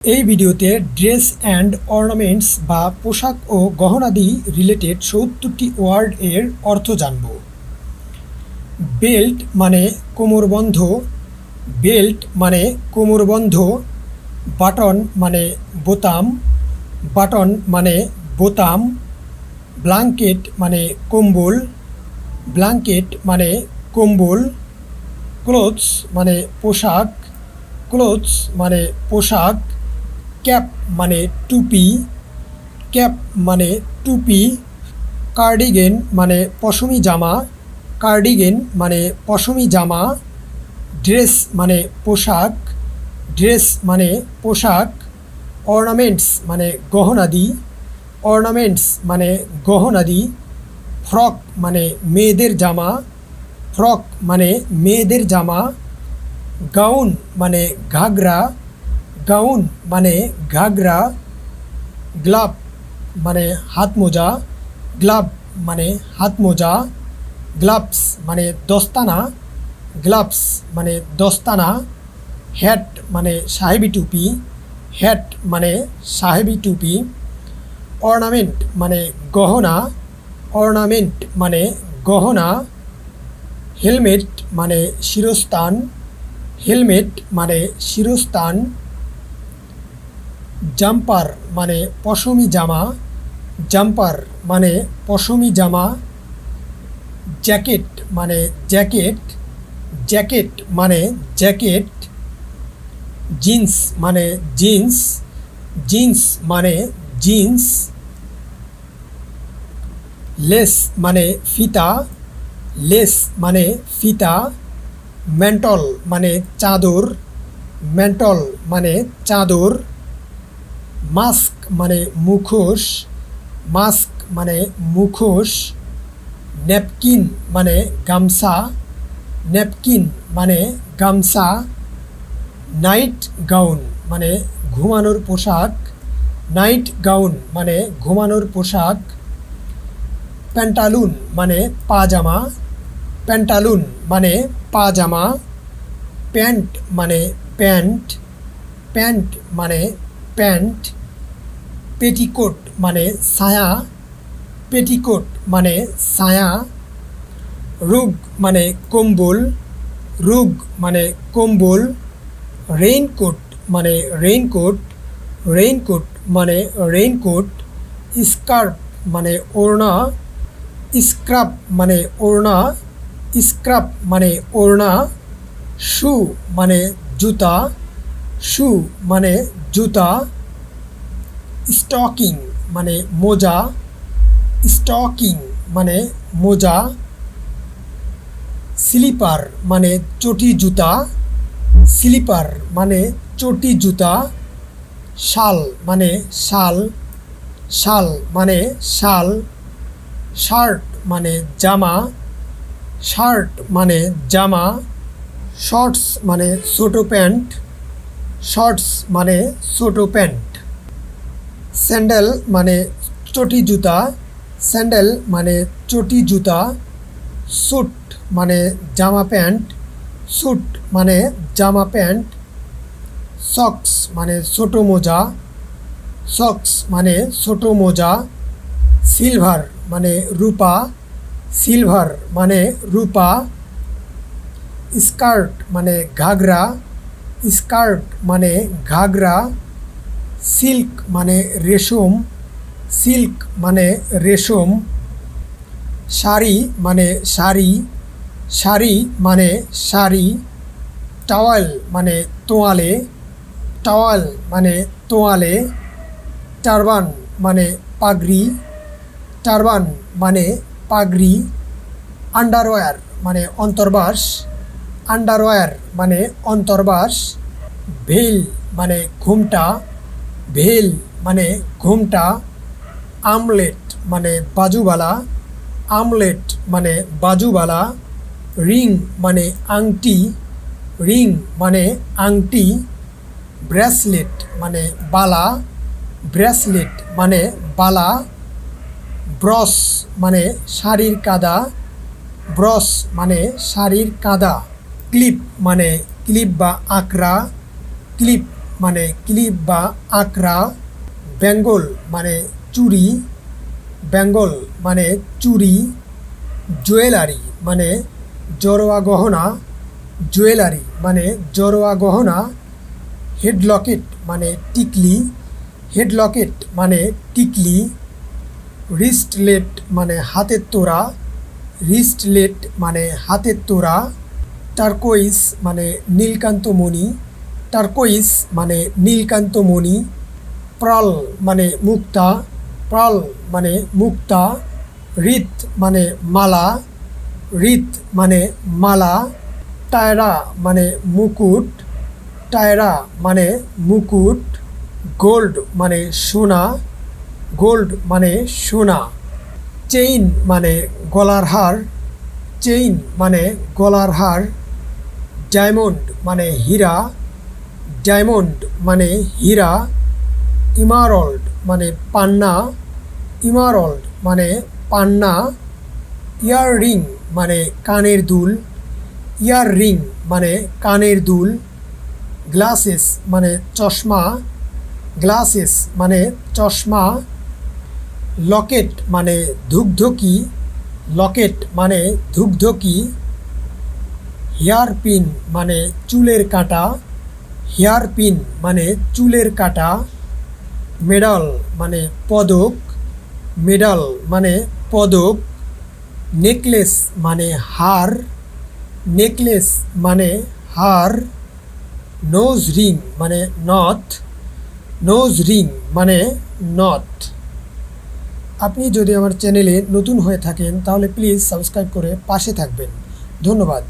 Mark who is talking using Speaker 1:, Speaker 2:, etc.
Speaker 1: এই ভিডিওতে dress and ornaments বা পোশাক ও গহনাদি রিলেটেড ৭০টি ওয়ার্ড এর অর্থ জানব। বেল্ট মানে কোমরবন্ধ, বেল্ট মানে কোমরবন্ধ। বাটন মানে বোতাম, বাটন মানে বোতাম। ব্ল্যাঙ্কেট মানে কম্বল, ব্ল্যাঙ্কেট মানে কম্বল। ক্লোথস মানে পোশাক, ক্লোথস মানে পোশাক। ক্যাপ মানে টুপি, ক্যাপ মানে টুপি। কার্ডিগেন মানে পশমি জামা, কার্ডিগেন মানে পশমি জামা। ড্রেস মানে পোশাক, ড্রেস মানে পোশাক। অর্নামেন্টস মানে গহনাদি, অর্নামেন্টস মানে গহনাদি। ফ্রক মানে মেয়েদের জামা, ফ্রক মানে মেয়েদের জামা। গাউন মানে ঘাগরা, গাউন মানে ঘাগরা। গ্লাভ মানে হাত মোজা, গ্লাভ মানে হাত মোজা। গ্লাভস মানে দস্তানা, গ্লাভস মানে দস্তানা। হ্যাট মানে সাহেবি টুপি, হ্যাট মানে সাহেবি টুপি। অর্নামেন্ট মানে গহনা, অর্নামেন্ট মানে গহনা। হেলমেট মানে শিরস্ত্রাণ, হেলমেট মানে শিরস্ত্রাণ। জাম্পার মানে পশমি জামা, জাম্পার মানে পশমি জামা। জ্যাকেট মানে জ্যাকেট, জ্যাকেট মানে জ্যাকেট। জিন্স মানে জিন্স, জিন্স মানে জিন্স। লেস মানে ফিতা, লেস মানে ফিতা। ম্যান্টল মানে চাদর, ম্যান্টল মানে চাদর। মাস্ক মানে মুখোশ, মাস্ক মানে মুখোশ। ন্যাপকিন মানে গামছা, ন্যাপকিন মানে গামছা। নাইট গাউন মানে ঘুমানোর পোশাক, নাইট গাউন মানে ঘুমানোর পোশাক। প্যান্টালুন মানে পাজামা, প্যান্টালুন মানে পাজামা। প্যান্ট মানে প্যান্ট, প্যান্ট মানে প্যান্ট। পেটিকোট মানে ছায়া, পেটিকোট মানে ছায়া। রুগ মানে কম্বল, রুগ মানে কম্বল। রেইনকোট মানে রেইনকোট, রেইনকোট মানে রেইনকোট। স্কার্ফ মানে ওড়না, স্ক্রাব মানে ওড়না, স্ক্রাব মানে ওড়না। শু মানে জুতা, শু মানে জুতা। স্টকিং মানে মোজা, স্টকিং মানে মোজা। স্লিপার মানে চটি জুতা, স্লিপার মানে চটি জুতা। শাল মানে শাল, শাল মানে শাল। শার্ট মানে জামা, শার্ট মানে জামা। শর্টস মানে ছোটো প্যান্ট, শর্টস মানে ছোটো প্যান্ট। স্যান্ডেল মানে চটি জুতা, স্যান্ডেল মানে চটি জুতা। স্যুট মানে জামা প্যান্ট, স্যুট মানে জামা প্যান্ট। সক্স মানে ছোটো মোজা, সক্স মানে ছোটো মোজা। সিলভার মানে রূপা, সিলভার মানে রূপা। স্কার্ট মানে ঘাগরা, স্কার্ট মানে ঘাগরা। সিল্ক মানে রেশম, সিল্ক মানে রেশম। শাড়ি মানে শাড়ি, শাড়ি মানে শাড়ি। টাওয়াল মানে তোয়ালে, টাওয়াল মানে তোয়ালে। টারবান মানে পাগড়ি, টারবান মানে পাগড়ি। আন্ডারওয়্যার মানে অন্তর্বাস, আন্ডারওয়্যার মানে অন্তর্বাস। ভেল মানে ঘোমটা, ভেল মানে ঘোমটা। আমলেট মানে বাজুবালা, আমলেট মানে বাজুবালা। রিং মানে আংটি, রিং মানে আংটি। ব্রেসলেট মানে বালা, ব্রেসলেট মানে বালা। ব্রস মানে শাড়ির কাদা, ব্রস মানে শাড়ির কাদা। ক্লিপ মানে ক্লিপ বা আঁকড়া, ক্লিপ মানে ক্লিপ বা আঁকড়া, বেঙ্গল মানে চুড়ি, বেঙ্গল মানে চুড়ি, জুয়েলারি মানে জড়োয়া গহনা, জুয়েলারি মানে জড়োয়া গহনা, হেডলকেট মানে টিকলি, হেডলকেট মানে টিকলি, রিস্টলেট মানে হাতের তোড়া, রিস্টলেট মানে হাতের তোড়া, টার্কোইজ মানে নীলকান্তমণি, টার্কোইজ মানে নীলকান্তমণি, প্রাল মানে মুক্তা, প্রাল মানে মুক্তা, রিত মানে মালা, রিত মানে মালা, টায়রা মানে মুকুট, টায়রা মানে মুকুট, গোল্ড মানে সোনা, গোল্ড মানে সোনা, চেইন মানে গলার হার, চেইন মানে গলার হার, ডায়মন্ড মানে হীরা, ডায়মন্ড মানে হীরা, ইমারল্ড মানে পান্না, ইমারল্ড মানে পান্না, ইয়াররিং মানে কানের দুল, ইয়াররিং মানে কানের দুল, গ্লাসেস মানে চশমা, গ্লাসেস মানে চশমা, লকেট মানে ধূপধকি, লকেট মানে ধূপধকি, হেয়ারপিন মানে চুলের কাঁটা, হেয়ারপিন মানে চুলের কাঁটা, মেডাল মানে পদক, মেডাল মানে পদক, নেকলেস মানে হার, নেকলেস মানে হার, নোজ রিং মানে নথ, নোজ রিং মানে নথ। আপনি যদি আমার চ্যানেলে নতুন হয়ে থাকেন তাহলে প্লিজ সাবস্ক্রাইব করে পাশে থাকবেন। ধন্যবাদ।